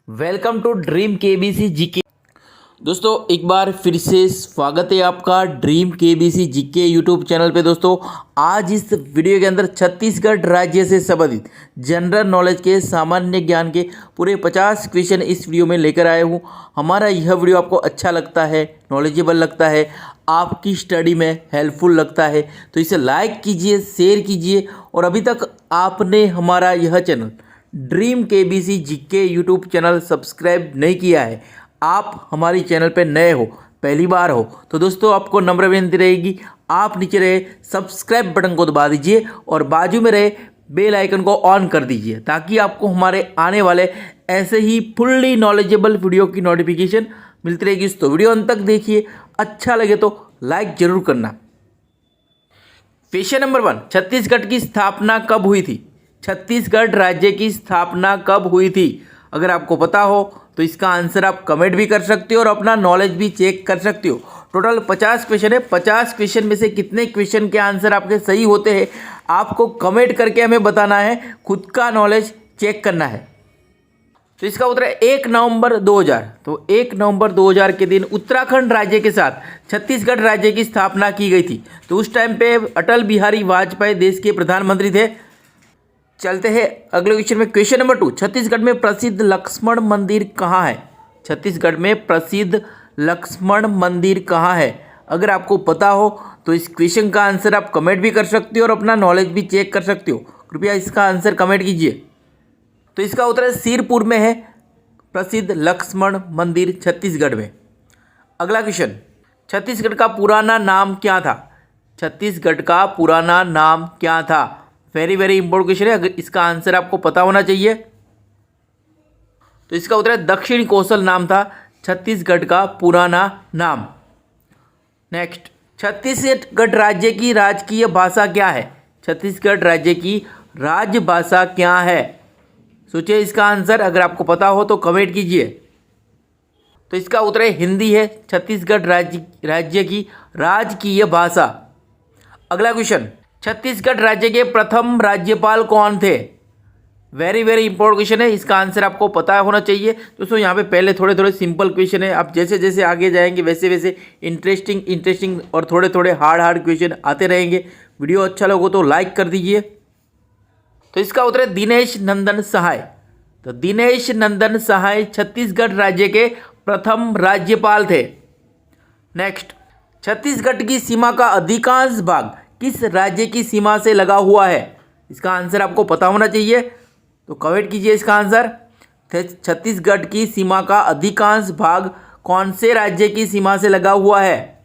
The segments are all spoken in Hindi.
Welcome to dream KBC GK. दोस्तों एक बार फिर से स्वागत है आपका dream KBC GK YouTube channel पे। दोस्तों आज इस वीडियो के अंदर छत्तीसगढ़ राज्य से संबंधित जनरल नॉलेज के सामान्य ज्ञान के पूरे 50 क्वेश्चन इस वीडियो में लेकर आया हूँ। हमारा यह वीडियो आपको अच्छा लगता है, नॉलेजेबल लगता है, आपकी स्टडी में हेल्पफुल लगता है तो इसे लाइक कीजिए, शेयर कीजिए। और अभी तक आपने हमारा यह channel dream KBC GK YouTube channel subscribe नहीं किया है, आप हमारी चैनल पर नए हो, पहली बार हो, तो दोस्तों आपको नम्र विनती रहेगी, आप नीचे रहे सब्सक्राइब बटन को दबा दीजिए और बाजू में रहे बेल आइकन को ऑन कर दीजिए ताकि आपको हमारे आने वाले ऐसे ही फुल्ली नॉलेजेबल वीडियो की नोटिफिकेशन मिलती रहेगी। तो वीडियो अंत तक देखिए, अच्छा लगे तो लाइक जरूर करना। क्वेश्चन नंबर 1, छत्तीसगढ़ की स्थापना कब हुई थी? छत्तीसगढ़ राज्य की स्थापना कब हुई थी? अगर आपको पता हो तो इसका आंसर आप कमेंट भी कर सकते हो और अपना नॉलेज भी चेक कर सकते हो। टोटल 50 क्वेश्चन है, 50 क्वेश्चन में से कितने क्वेश्चन के आंसर आपके सही होते हैं आपको कमेंट करके हमें बताना है, खुद का नॉलेज चेक करना है। तो इसका उत्तर है 1 नवंबर 2000। तो 1 नवंबर 2000 के दिन उत्तराखंड राज्य के साथ छत्तीसगढ़ राज्य की स्थापना की गई थी। तो उस टाइम पे अटल बिहारी वाजपेयी देश के प्रधानमंत्री थे। चलते हैं अगले क्वेश्चन में। क्वेश्चन नंबर 2, छत्तीसगढ़ में प्रसिद्ध लक्ष्मण मंदिर कहाँ है? छत्तीसगढ़ में प्रसिद्ध लक्ष्मण मंदिर कहाँ है? अगर आपको पता हो तो इस क्वेश्चन का आंसर आप कमेंट भी कर सकते हो और अपना नॉलेज भी चेक कर सकते हो। कृपया इसका आंसर कमेंट कीजिए। तो इसका उत्तर है सिरपुर में है प्रसिद्ध लक्ष्मण मंदिर छत्तीसगढ़ में। अगला क्वेश्चन, छत्तीसगढ़ का पुराना नाम क्या था? छत्तीसगढ़ का पुराना नाम क्या था? वेरी वेरी इंपॉर्टेंट क्वेश्चन है, अगर इसका आंसर आपको पता होना चाहिए। तो इसका उत्तर है दक्षिण कौशल नाम था छत्तीसगढ़ का पुराना नाम। नेक्स्ट, छत्तीसगढ़ राज्य की राजकीय भाषा क्या है? छत्तीसगढ़ राज्य की राजभाषा क्या है? सोचिए इसका आंसर, अगर आपको पता हो तो कमेंट कीजिए। तो इसका उत्तर है हिंदी है छत्तीसगढ़ राज्य की राजकीय भाषा। अगला क्वेश्चन, छत्तीसगढ़ राज्य के प्रथम राज्यपाल कौन थे? वेरी वेरी इंपॉर्टेंट क्वेश्चन है, इसका आंसर आपको पता होना चाहिए। दोस्तों यहाँ पे पहले थोड़े थोड़े सिंपल क्वेश्चन है, आप जैसे जैसे आगे जाएंगे वैसे वैसे इंटरेस्टिंग और थोड़े थोड़े हार्ड क्वेश्चन आते रहेंगे। वीडियो अच्छा लगे तो लाइक कर दीजिए। तो इसका उत्तर है दिनेश नंदन सहाय। तो दिनेश नंदन सहाय छत्तीसगढ़ राज्य के प्रथम राज्यपाल थे। नेक्स्ट, छत्तीसगढ़ की सीमा का अधिकांश भाग किस राज्य की सीमा से लगा हुआ है? इसका आंसर आपको पता होना चाहिए, तो कमेंट कीजिए इसका आंसर। छत्तीसगढ़ की सीमा का अधिकांश भाग कौन से राज्य की सीमा से लगा हुआ है?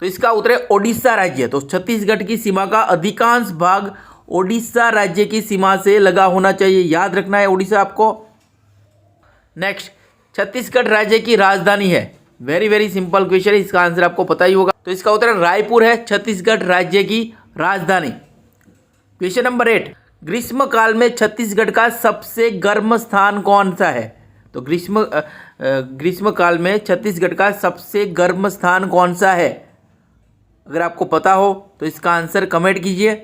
तो इसका उत्तर है ओडिशा राज्य। तो छत्तीसगढ़ की सीमा का अधिकांश भाग ओडिशा राज्य की सीमा से लगा होना चाहिए, याद रखना है ओडिशा आपको। नेक्स्ट, छत्तीसगढ़ राज्य की राजधानी है। वेरी वेरी सिंपल क्वेश्चन है, इसका आंसर आपको पता ही होगा। तो इसका उत्तर रायपुर है छत्तीसगढ़ राज्य की राजधानी। क्वेश्चन नंबर 8, ग्रीष्म काल में छत्तीसगढ़ का सबसे गर्म स्थान कौन सा है? तो ग्रीष्म काल में छत्तीसगढ़ का सबसे गर्म स्थान कौन सा है? अगर आपको पता हो तो इसका आंसर कमेंट कीजिए।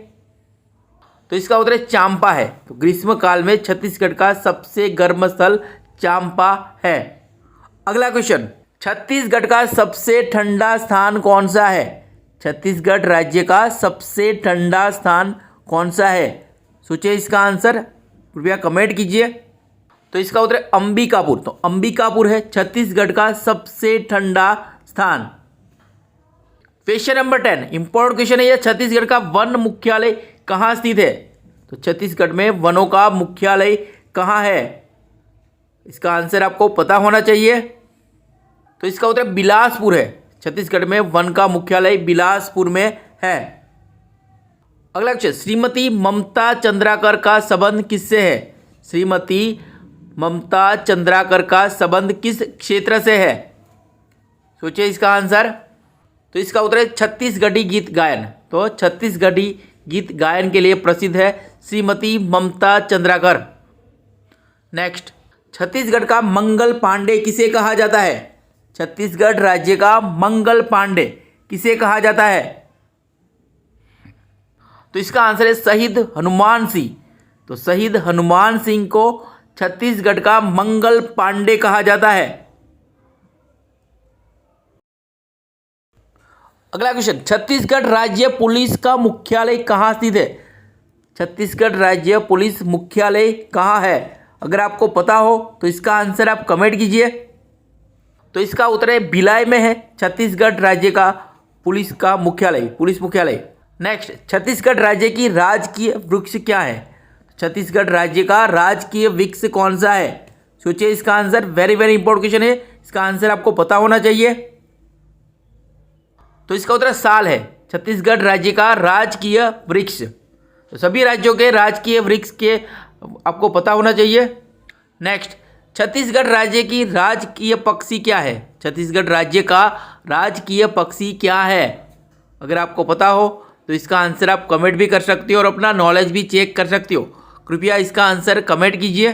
तो इसका उत्तर चांपा है। तो ग्रीष्म काल में छत्तीसगढ़ का सबसे गर्म स्थल चांपा है। अगला क्वेश्चन, छत्तीसगढ़ का सबसे ठंडा स्थान कौन सा है? छत्तीसगढ़ राज्य का सबसे ठंडा स्थान कौन सा है? सोचिए इसका आंसर, कृपया कमेंट कीजिए। तो इसका उत्तर है अंबिकापुर। तो अंबिकापुर है छत्तीसगढ़ का सबसे ठंडा स्थान। क्वेश्चन नंबर 10, इंपॉर्टेंट क्वेश्चन है यह, छत्तीसगढ़ का वन मुख्यालय कहाँ स्थित है? तो छत्तीसगढ़ में वनों का मुख्यालय कहाँ है? इसका आंसर आपको पता होना चाहिए। तो इसका उत्तर बिलासपुर है। छत्तीसगढ़ में वन का मुख्यालय बिलासपुर में है। अगला क्वेश्चन, श्रीमती ममता चंद्राकर का संबंध किससे है? श्रीमती ममता चंद्राकर का संबंध किस क्षेत्र से है? सोचिए इसका आंसर। तो इसका उत्तर है छत्तीसगढ़ी गीत गायन। तो छत्तीसगढ़ी गीत गायन के लिए प्रसिद्ध है श्रीमती ममता चंद्राकर। नेक्स्ट, छत्तीसगढ़ का मंगल पांडे किसे कहा जाता है? छत्तीसगढ़ राज्य का मंगल पांडे किसे कहा जाता है? तो इसका आंसर है शहीद हनुमान सिंह। तो शहीद हनुमान सिंह को छत्तीसगढ़ का मंगल पांडे कहा जाता है? अगला क्वेश्चन, छत्तीसगढ़ राज्य पुलिस का मुख्यालय कहाँ स्थित है? छत्तीसगढ़ राज्य पुलिस मुख्यालय कहाँ है? अगर आपको पता हो तो इसका आंसर आप कमेंट कीजिए। तो इसका उत्तर है भिलाई में है छत्तीसगढ़ राज्य का पुलिस का मुख्यालय, पुलिस मुख्यालय। नेक्स्ट, छत्तीसगढ़ राज्य की राजकीय वृक्ष क्या है? छत्तीसगढ़ राज्य का राजकीय वृक्ष कौन सा है? सोचिए इसका answer, very very important question है, इसका आंसर आपको पता होना चाहिए। तो इसका उत्तर साल है, छत्तीसगढ़ राज्य का राजकीय वृक्ष। तो सभी राज्यों के राजकीय वृक्ष के आपको पता होना चाहिए। नेक्स्ट, छत्तीसगढ़ राज्य की राजकीय पक्षी क्या है? छत्तीसगढ़ राज्य का राजकीय पक्षी क्या है? अगर आपको पता हो तो इसका आंसर आप कमेंट भी कर सकते हो और अपना नॉलेज भी चेक कर सकते हो। कृपया इसका आंसर कमेंट कीजिए।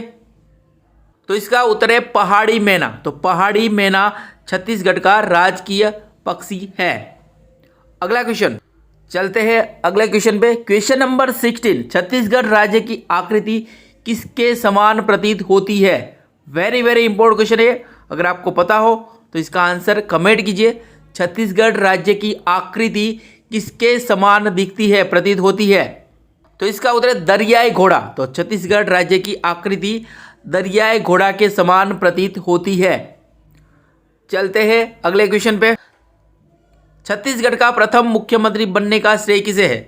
तो इसका उत्तर है पहाड़ी मैना। तो पहाड़ी मैना छत्तीसगढ़ का राजकीय पक्षी है। अगला क्वेश्चन, चलते हैं अगले क्वेश्चन पे। क्वेश्चन नंबर 16, छत्तीसगढ़ राज्य की आकृति किसके समान प्रतीत होती है? वेरी वेरी इंपॉर्टेंट क्वेश्चन है, अगर आपको पता हो तो इसका आंसर कमेंट कीजिए। छत्तीसगढ़ राज्य की आकृति किसके समान दिखती है, प्रतीत होती है? तो इसका उत्तर है दरियाई घोड़ा। तो छत्तीसगढ़ राज्य की आकृति दरियाई घोड़ा के समान प्रतीत होती है। चलते हैं अगले क्वेश्चन पे। छत्तीसगढ़ का प्रथम मुख्यमंत्री बनने का श्रेय किसे है?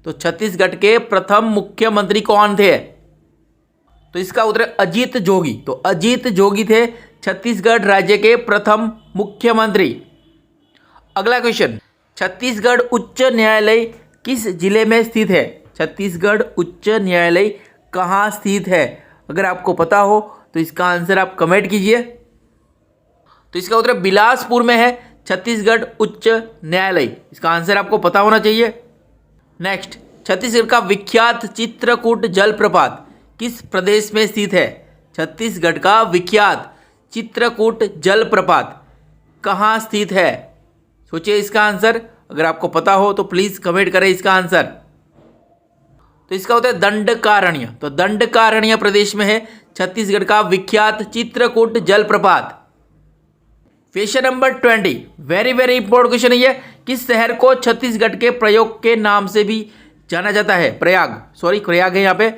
तो छत्तीसगढ़ के प्रथम मुख्यमंत्री कौन थे? तो इसका उत्तर है अजीत जोगी। तो अजीत जोगी थे छत्तीसगढ़ राज्य के प्रथम मुख्यमंत्री। अगला क्वेश्चन, छत्तीसगढ़ उच्च न्यायालय किस जिले में स्थित है? छत्तीसगढ़ उच्च न्यायालय कहाँ स्थित है? अगर आपको पता हो तो इसका आंसर आप कमेंट कीजिए। तो इसका उत्तर बिलासपुर में है छत्तीसगढ़ उच्च न्यायालय, इसका आंसर आपको पता होना चाहिए। नेक्स्ट, छत्तीसगढ़ का विख्यात चित्रकूट जलप्रपात किस प्रदेश में स्थित है? छत्तीसगढ़ का विख्यात चित्रकूट जलप्रपात कहाँ स्थित है? सोचिए इसका आंसर, अगर आपको पता हो तो प्लीज़ कमेंट करें इसका आंसर। तो इसका होता है दंडकारण्य। तो दंडकारण्य प्रदेश में है छत्तीसगढ़ का विख्यात चित्रकूट जलप्रपात। Question number 20, very very important question है ये। किस शहर को छत्तीसगढ़ के प्रयोग के नाम से भी जाना जाता है? प्रयाग है यहाँ पे।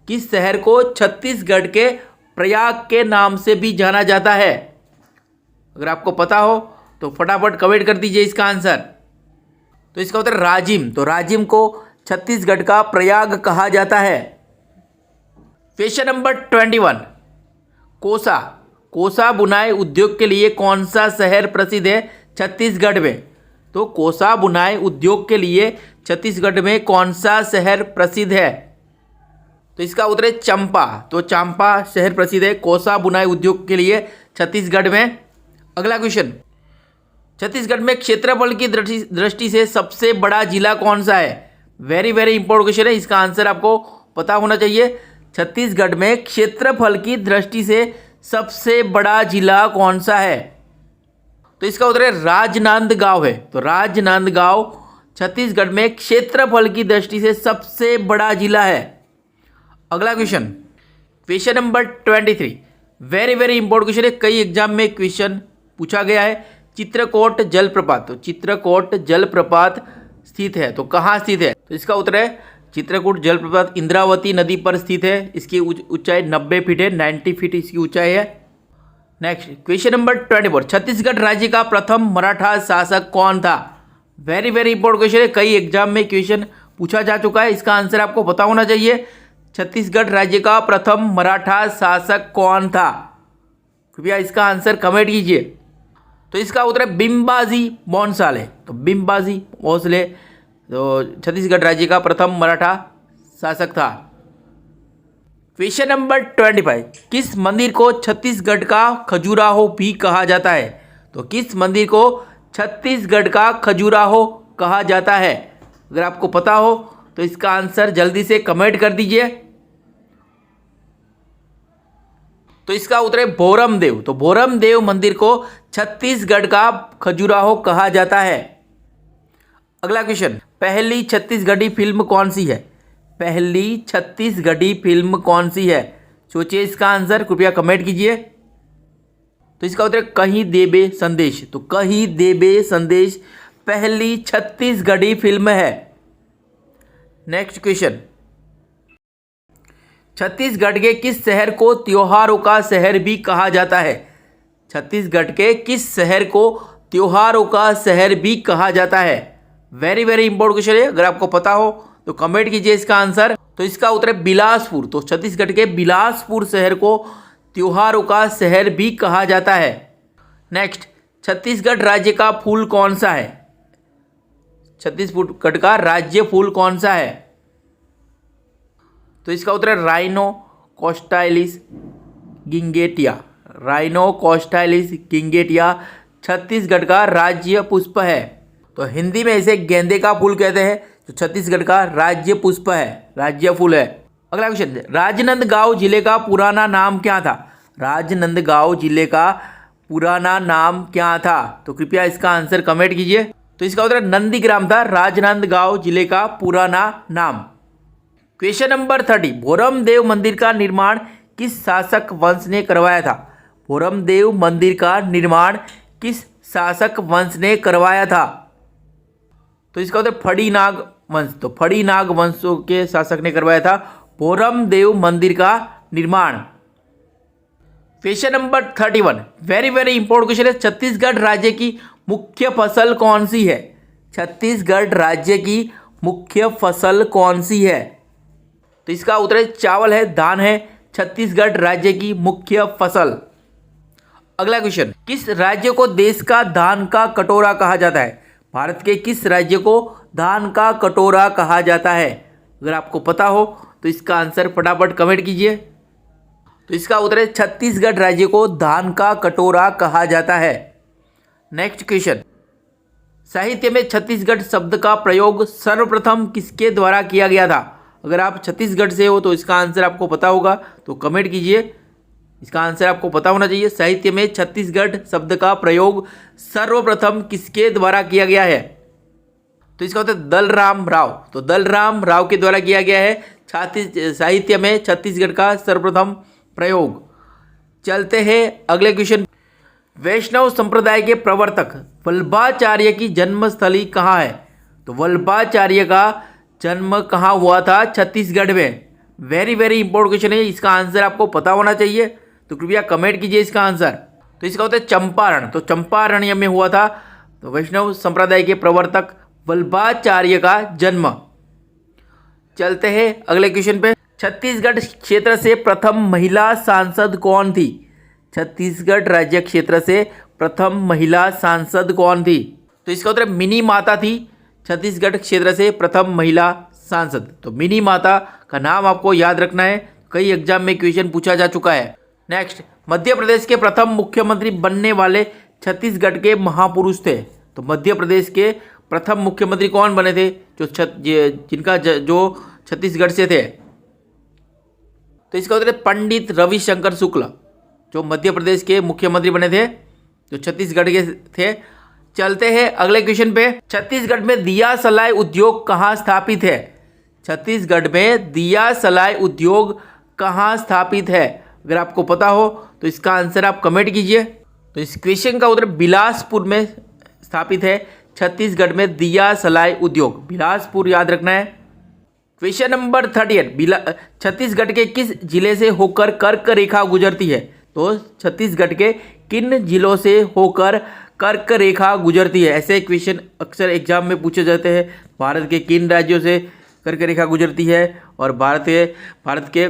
किस शहर को छत्तीसगढ़ के प्रयाग के नाम से भी जाना जाता है? अगर आपको पता हो तो फटाफट कमेंट कर दीजिए इसका आंसर। तो इसका उत्तर राजिम। तो राजिम को छत्तीसगढ़ का प्रयाग कहा जाता है। क्वेश्चन नंबर 21, कोसा बुनाई उद्योग के लिए कौन सा शहर प्रसिद्ध है छत्तीसगढ़ में? तो कोसा बुनाई उद्योग के लिए छत्तीसगढ़ में कौन सा शहर प्रसिद्ध है? तो इसका उत्तर है चंपा। तो चंपा शहर प्रसिद्ध है कोसा बुनाई उद्योग के लिए छत्तीसगढ़ में। अगला क्वेश्चन, छत्तीसगढ़ में क्षेत्रफल की दृष्टि से सबसे बड़ा जिला कौन सा है? वेरी वेरी इंपॉर्टेंट क्वेश्चन है, इसका आंसर आपको पता होना चाहिए। छत्तीसगढ़ में क्षेत्रफल की दृष्टि से सबसे बड़ा जिला कौन सा है? तो इसका उत्तर है राजनांदगांव है। तो राजनांदगांव छत्तीसगढ़ में क्षेत्रफल की दृष्टि से सबसे बड़ा जिला है। अगला question number 23, very very important question है, कई एग्जाम में क्वेश्चन पूछा गया है। चित्रकोट जलप्रपात, तो चित्रकोट जलप्रपात स्थित है, तो कहाँ स्थित है? तो इसका उत्तर है चित्रकूट जलप्रपात इंद्रावती नदी पर स्थित है। इसकी ऊंचाई 90 फीट है, 90 फीट इसकी ऊंचाई है। नेक्स्ट, क्वेश्चन नंबर 24, छत्तीसगढ़ राज्य का प्रथम मराठा शासक कौन था? वेरी वेरी इंपॉर्टेंट क्वेश्चन है, कई एग्जाम में क्वेश्चन पूछा जा चुका है, इसका आंसर आपको पता होना चाहिए। छत्तीसगढ़ राज्य का प्रथम मराठा शासक कौन था? कृपया इसका आंसर कमेंट कीजिए। तो इसका उत्तर है बिम्बाजी भोंसले। तो बिम्बाजी भोंसले तो छत्तीसगढ़ राज्य का प्रथम मराठा शासक था। क्वेश्चन नंबर 25, किस मंदिर को छत्तीसगढ़ का खजुराहो भी कहा जाता है? तो किस मंदिर को छत्तीसगढ़ का खजुराहो कहा जाता है? अगर आपको पता हो तो इसका आंसर जल्दी से कमेंट कर दीजिए। तो इसका उत्तर है भोरम देव। तो भोरम देव मंदिर को छत्तीसगढ़ का खजुराहो कहा जाता है। अगला क्वेश्चन, पहली छत्तीसगढ़ी फिल्म कौन सी है? पहली छत्तीसगढ़ी फिल्म कौन सी है? सोचिए इसका आंसर, कृपया कमेंट कीजिए। तो इसका उत्तर कहीं देबे संदेश। तो कहीं देबे संदेश पहली छत्तीसगढ़ी फिल्म है। नेक्स्ट क्वेश्चन, छत्तीसगढ़ के किस शहर को त्योहारों का शहर भी कहा जाता है? छत्तीसगढ़ के किस शहर को त्योहारों का शहर भी कहा जाता है? वेरी वेरी इंपॉर्टेंट क्वेश्चन है, अगर आपको पता हो तो कमेंट कीजिए इसका आंसर। तो इसका उत्तर है बिलासपुर। तो छत्तीसगढ़ के बिलासपुर शहर को त्योहारों का शहर भी कहा जाता है। नेक्स्ट, छत्तीसगढ़ राज्य का फूल कौन सा है? छत्तीसगढ़ का राज्य फूल कौन सा है? तो इसका उत्तर है राइनो कोस्टाइलिस गिंगेटिया। राइनो कोस्टाइलिस गिंगेटिया छत्तीसगढ़ का राज्य पुष्प है। तो हिंदी में इसे गेंदे का फूल कहते हैं, जो छत्तीसगढ़ का राज्य पुष्प है, राज्य फूल है। अगला क्वेश्चन, राजनांदगांव जिले का पुराना नाम क्या था? राजनांदगांव जिले का पुराना नाम क्या था? तो कृपया इसका आंसर कमेंट कीजिए। तो इसका उत्तर नंदीग्राम था, राजनांदगांव जिले का पुराना नाम। क्वेश्चन नंबर 30, भोरमदेव मंदिर का निर्माण किस शासक वंश ने करवाया था? भोरमदेव मंदिर का निर्माण किस शासक वंश ने करवाया था? तो इसका उत्तर फड़ीनाग वंश। तो फड़ीनाग वंशों के शासक ने करवाया था भोरमदेव मंदिर का निर्माण। Question number 31, very very important question है, छत्तीसगढ़ राज्य की मुख्य फसल कौन सी है? छत्तीसगढ़ राज्य की मुख्य फसल कौन सी है? तो इसका उत्तर है चावल है, धान है छत्तीसगढ़ राज्य की मुख्य फसल। अगला क्वेश्चन, किस राज्य को देश का धान का कटोरा कहा जाता है? भारत के किस राज्य को धान का कटोरा कहा जाता है? अगर आपको पता हो तो इसका आंसर फटाफट कमेंट कीजिए। तो इसका उत्तर है छत्तीसगढ़ राज्य को धान का कटोरा कहा जाता है। नेक्स्ट क्वेश्चन, साहित्य में छत्तीसगढ़ शब्द का प्रयोग सर्वप्रथम किसके द्वारा किया गया था? अगर आप छत्तीसगढ़ से हो तो इसका आंसर आपको पता होगा, तो कमेंट कीजिए। इसका आंसर आपको पता होना चाहिए। साहित्य में छत्तीसगढ़ शब्द का प्रयोग सर्वप्रथम किसके द्वारा किया गया है? तो इसका उत्तर दलराम राव। तो दलराम राव के द्वारा किया गया है साहित्य में छत्तीसगढ़ का सर्वप्रथम प्रयोग। चलते हैं अगले क्वेश्चन, वैष्णव संप्रदाय के प्रवर्तक वल्लभाचार्य की जन्मस्थली कहाँ है? तो वल्लभाचार्य का जन्म कहाँ हुआ था? छत्तीसगढ़ में। वेरी वेरी इंपॉर्टेंट क्वेश्चन है, इसका आंसर आपको पता होना चाहिए, तो कृपया कमेंट कीजिए इसका आंसर। तो इसका होता है चंपारण। तो चंपारण्य में हुआ था तो वैष्णव संप्रदाय के प्रवर्तक वल्लभाचार्य का जन्म। चलते हैं अगले क्वेश्चन पे, छत्तीसगढ़ क्षेत्र से प्रथम महिला सांसद कौन थी? छत्तीसगढ़ राज्य क्षेत्र से प्रथम महिला सांसद कौन थी? तो इसका उत्तर मिनी माता थी, छत्तीसगढ़ क्षेत्र से प्रथम महिला सांसद। तो मिनी माता का नाम आपको याद रखना है, कई एग्जाम में क्वेश्चन पूछा जा चुका है। नेक्स्ट, मध्य प्रदेश के प्रथम मुख्यमंत्री बनने वाले छत्तीसगढ़ के महापुरुष थे। तो मध्य प्रदेश के प्रथम मुख्यमंत्री कौन बने थे जो छत्तीसगढ़ से थे? तो इसका उत्तर है पंडित रविशंकर शुक्ल, जो मध्य प्रदेश के मुख्यमंत्री बने थे, जो छत्तीसगढ़ के थे। चलते हैं अगले क्वेश्चन पे, छत्तीसगढ़ में दिया सलाई उद्योग कहाँ स्थापित है? छत्तीसगढ़ में दिया सलाई उद्योग कहाँ स्थापित है? अगर आपको पता हो तो इसका आंसर आप कमेंट कीजिए। तो इस क्वेश्चन का उत्तर बिलासपुर में स्थापित है, छत्तीसगढ़ में दिया सलाई उद्योग, बिलासपुर याद रखना है। क्वेश्चन नंबर 38, छत्तीसगढ़ के किस जिले से होकर कर्क रेखा गुजरती है? तो छत्तीसगढ़ के किन जिलों से होकर कर्क रेखा गुजरती है? ऐसे क्वेश्चन अक्सर एग्जाम में पूछे जाते हैं। भारत के किन राज्यों से कर्क रेखा गुजरती है और भारत के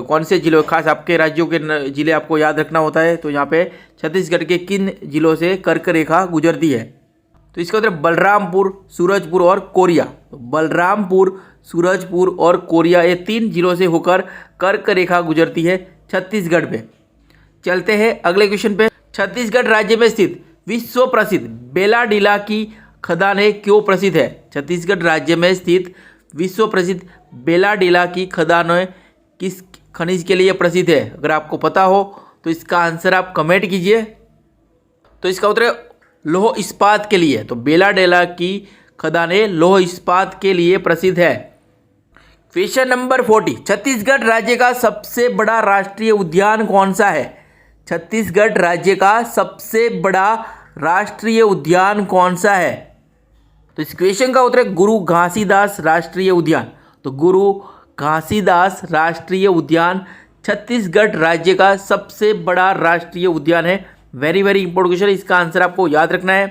कौन से जिलों, खास आपके राज्यों के जिले आपको याद रखना होता है। तो यहाँ पे छत्तीसगढ़ के किन जिलों से कर्क रेखा गुजरती है? तो इसका उत्तर बलरामपुर, सूरजपुर और कोरिया। तो बलरामपुर, सूरजपुर और कोरिया, ये 3 जिलों से होकर कर्क रेखा गुजरती है छत्तीसगढ़ पे। चलते हैं अगले क्वेश्चन पे, छत्तीसगढ़ राज्य में स्थित विश्व प्रसिद्ध बेलाडीला की खदानें क्यों प्रसिद्ध है? छत्तीसगढ़ राज्य में स्थित विश्व प्रसिद्ध बेलाडीला की खदानें किस खनिज के लिए प्रसिद्ध है? अगर आपको पता हो तो इसका आंसर आप कमेंट कीजिए। तो इसका उत्तर है लौह इस्पात के लिए। तो बेलाडीला की खदानें लौह इस्पात के लिए प्रसिद्ध है। क्वेश्चन नंबर 40, छत्तीसगढ़ राज्य का सबसे बड़ा राष्ट्रीय उद्यान कौन सा है? छत्तीसगढ़ राज्य का सबसे बड़ा राष्ट्रीय उद्यान कौन सा है? तो इस क्वेश्चन का उत्तर है गुरु घासीदास राष्ट्रीय उद्यान। तो गुरु घासीदास राष्ट्रीय उद्यान छत्तीसगढ़ राज्य का सबसे बड़ा राष्ट्रीय उद्यान है। वेरी वेरी इंपॉर्टेंट क्वेश्चन, इसका आंसर आपको याद रखना है।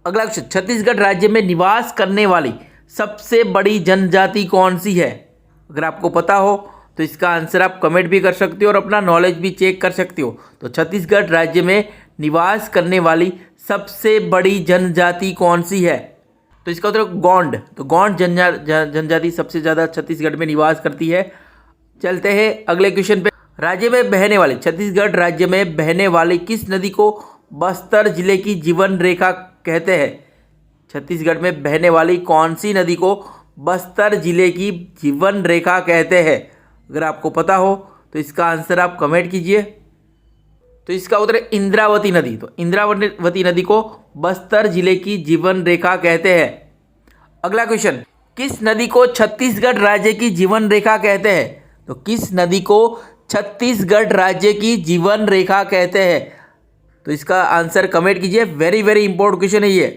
अगला क्वेश्चन, छत्तीसगढ़ राज्य में निवास करने वाली सबसे बड़ी जनजाति कौन सी है? अगर आपको पता हो तो इसका आंसर आप कमेंट भी कर सकते हो और अपना नॉलेज भी चेक कर सकते हो। तो छत्तीसगढ़ राज्य में निवास करने वाली सबसे बड़ी जनजाति कौन सी है? तो इसका उत्तर गोंड। तो गोंड जनजाति सबसे ज़्यादा छत्तीसगढ़ में निवास करती है। चलते हैं अगले क्वेश्चन पे। राज्य में बहने वाली, छत्तीसगढ़ राज्य में बहने वाली किस नदी को बस्तर जिले की जीवन रेखा कहते हैं? छत्तीसगढ़ में बहने वाली कौन सी नदी को बस्तर जिले की जीवन रेखा कहते हैं? अगर आपको पता हो तो इसका आंसर आप कमेंट कीजिए। तो इसका उत्तर है इंद्रावती नदी। तो इंद्रावती नदी को बस्तर जिले की जीवन रेखा कहते हैं। अगला क्वेश्चन, किस नदी को छत्तीसगढ़ राज्य की जीवन रेखा कहते हैं? तो किस नदी को छत्तीसगढ़ राज्य की जीवन रेखा कहते हैं? तो इसका आंसर कमेंट कीजिए। वेरी वेरी इंपॉर्टेंट क्वेश्चन है ये।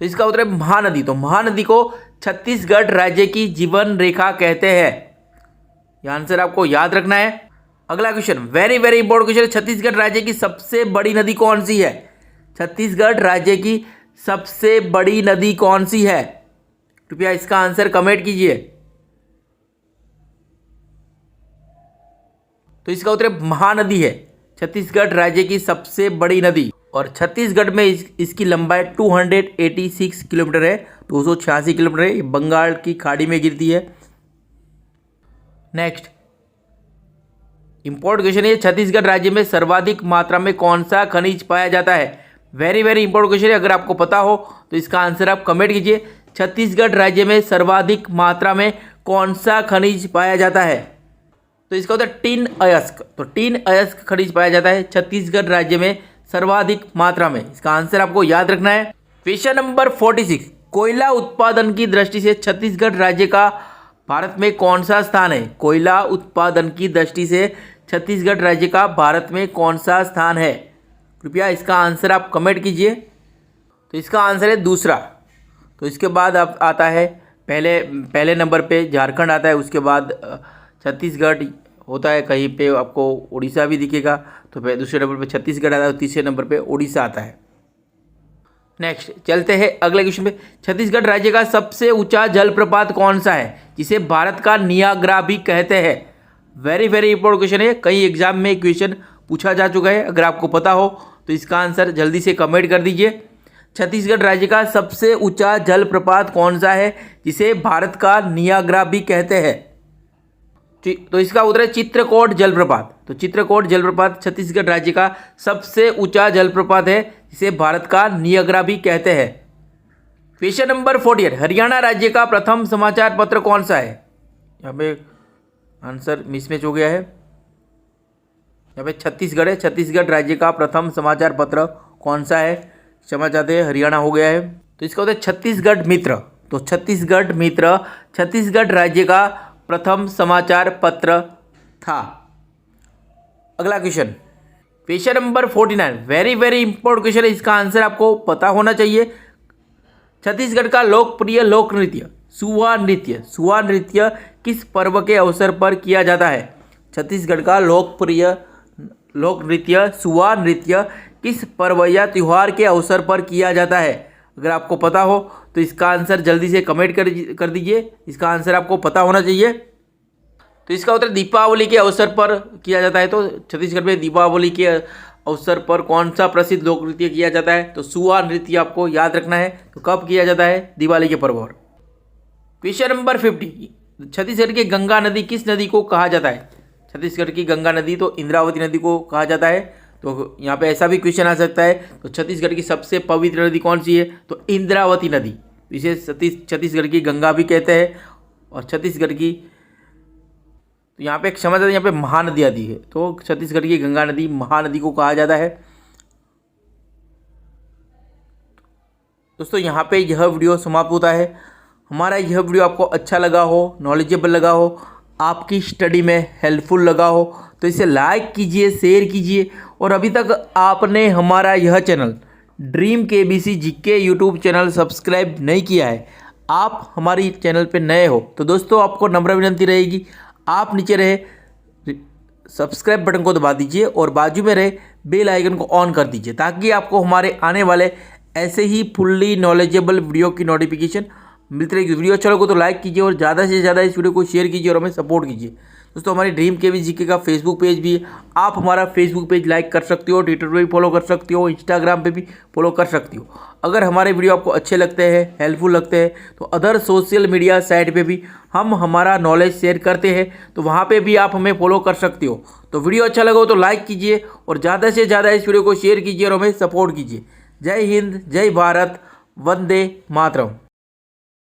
तो इसका उत्तर है महानदी। तो महानदी को छत्तीसगढ़ राज्य की जीवन रेखा कहते हैं। यह आंसर आपको याद रखना है। अगला question, very very important question, Chhattisgarh राज्य की सबसे बड़ी नदी कौन सी है? छत्तीसगढ़ राज्य की सबसे बड़ी नदी कौन सी है? कृपया इसका आंसर कमेंट कीजिए। तो इसका उत्तर महानदी है, छत्तीसगढ़ राज्य की सबसे बड़ी नदी। और छत्तीसगढ़ में इसकी लंबाई 286 किलोमीटर है, 286 किलोमीटर है। बंगाल की खाड़ी में गिरती है। नेक्स्ट इंपॉर्टेंट क्वेश्चन है, छत्तीसगढ़ राज्य में सर्वाधिक मात्रा में कौन सा खनिज पाया जाता है? वेरी वेरी इंपॉर्टेंट क्वेश्चन है। अगर आपको पता हो तो इसका आंसर आप कमेंट कीजिए। छत्तीसगढ़ राज्य में सर्वाधिक मात्रा में कौन सा खनिज पाया जाता है? तो इसका होता है टिन अयस्क। तो टिन अयस्क खनिज पाया जाता है छत्तीसगढ़ राज्य में सर्वाधिक मात्रा में। इसका आंसर आपको याद रखना है। क्वेश्चन नंबर 46, कोयला उत्पादन की दृष्टि से छत्तीसगढ़ राज्य का भारत में कौन सा स्थान है? कोयला उत्पादन की दृष्टि से छत्तीसगढ़ राज्य का भारत में कौन सा स्थान है? कृपया इसका आंसर आप कमेंट कीजिए। तो इसका आंसर है दूसरा। तो इसके बाद अब आता है पहले नंबर पे झारखंड आता है, उसके बाद छत्तीसगढ़ होता है, कहीं पे आपको उड़ीसा भी दिखेगा। तो दूसरे नंबर पे छत्तीसगढ़ आता है, तीसरे नंबर पे उड़ीसा आता है। नेक्स्ट चलते हैं अगले क्वेश्चन पे। छत्तीसगढ़ राज्य का सबसे ऊंचा जलप्रपात कौन सा है जिसे भारत का नियाग्रा भी कहते हैं? वेरी वेरी इंपॉर्टेंट क्वेश्चन है, कई एग्जाम में क्वेश्चन पूछा जा चुका है। अगर आपको पता हो तो इसका आंसर जल्दी से कमेंट कर दीजिए। छत्तीसगढ़ राज्य का सबसे ऊंचा जलप्रपात कौन सा है जिसे भारत का नियाग्रा भी कहते हैं? तो इसका उत्तर है चित्रकोट जलप्रपात। तो चित्रकोट जलप्रपात छत्तीसगढ़ राज्य का सबसे ऊंचा जलप्रपात है जिसे भारत का नियाग्रा भी कहते हैं। क्वेश्चन नंबर 48, हरियाणा राज्य का प्रथम समाचार पत्र कौन सा है? यहाँ पे आंसर मिसमैच हो गया है। यहाँ पे छत्तीसगढ़ है। छत्तीसगढ़ राज्य का प्रथम समाचार पत्र कौन सा है? क्षमा चाहते हैं, हरियाणा हो गया है। तो इसका होता है छत्तीसगढ़ मित्र। तो छत्तीसगढ़ मित्र छत्तीसगढ़ राज्य का प्रथम समाचार पत्र था। अगला question, question number 49, very very important question है, इसका आंसर आपको पता होना चाहिए। छत्तीसगढ़ का लोकप्रिय लोक नृत्य सुआ नृत्य किस पर्व के अवसर पर किया जाता है? छत्तीसगढ़ का लोकप्रिय लोक नृत्य सुआ नृत्य किस पर्व या त्योहार के अवसर पर किया जाता है? अगर आपको पता हो तो इसका आंसर जल्दी से कमेंट कर दीजिए। इसका आंसर आपको पता होना चाहिए। तो इसका उत्तर दीपावली के अवसर पर किया जाता है। तो छत्तीसगढ़ में दीपावली के अवसर पर कौन सा प्रसिद्ध लोक नृत्य किया जाता है? तो सुआ नृत्य आपको याद रखना है। तो कब किया जाता है? दिवाली के पर्व पर। क्वेश्चन नंबर 50, छत्तीसगढ़ की गंगा नदी किस नदी को कहा जाता है? छत्तीसगढ़ की गंगा नदी तो इंद्रावती नदी को कहा जाता है। तो यहाँ पे ऐसा भी क्वेश्चन आ सकता है, तो छत्तीसगढ़ की सबसे पवित्र नदी कौन सी है? तो इंद्रावती नदी। इसे छत्तीसगढ़ की गंगा भी कहते हैं। और छत्तीसगढ़ की, तो यहाँ पे क्षमा चाहते हैं, यहाँ पे महानदी आती है। तो छत्तीसगढ़ की गंगा नदी महानदी को कहा जाता है। दोस्तों यहाँ पे यह वीडियो समाप्त होता है। हमारा यह वीडियो आपको अच्छा लगा हो, नॉलेजेबल लगा हो, आपकी स्टडी में हेल्पफुल लगा हो तो इसे लाइक कीजिए, शेयर कीजिए। और अभी तक आपने हमारा यह channel dream KBC GK YouTube channel subscribe नहीं किया है, आप हमारी चैनल पे नए हो तो दोस्तों आपको नम्र विनती रहेगी, आप नीचे रहे सब्सक्राइब बटन को दबा दीजिए और बाजू में रहे बेल आइकन को ऑन कर दीजिए ताकि आपको हमारे आने वाले ऐसे ही फुल्ली नॉलेजेबल वीडियो की नोटिफिकेशन मिलती रहेगी। वीडियो अच्छा लगे तो लाइक कीजिए और ज़्यादा से ज़्यादा इस वीडियो को शेयर कीजिए और हमें सपोर्ट कीजिए। दोस्तों हमारी ड्रीम केबीसी जीके का फेसबुक पेज भी है, आप हमारा फेसबुक पेज लाइक कर सकते हो, ट्विटर पे भी फॉलो कर सकते हो, इंस्टाग्राम पे भी फॉलो कर सकती हो। अगर हमारे वीडियो आपको अच्छे लगते हैं, हेल्पफुल लगते हैं तो अदर सोशल मीडिया साइट पे भी हम हमारा नॉलेज शेयर करते हैं तो वहाँ पे भी आप हमें फॉलो कर सकते हो। तो वीडियो अच्छा लगा हो तो लाइक कीजिए और ज़्यादा से ज़्यादा इस वीडियो को शेयर कीजिए और हमें सपोर्ट कीजिए। जय हिंद, जय भारत, वंदे मातरम।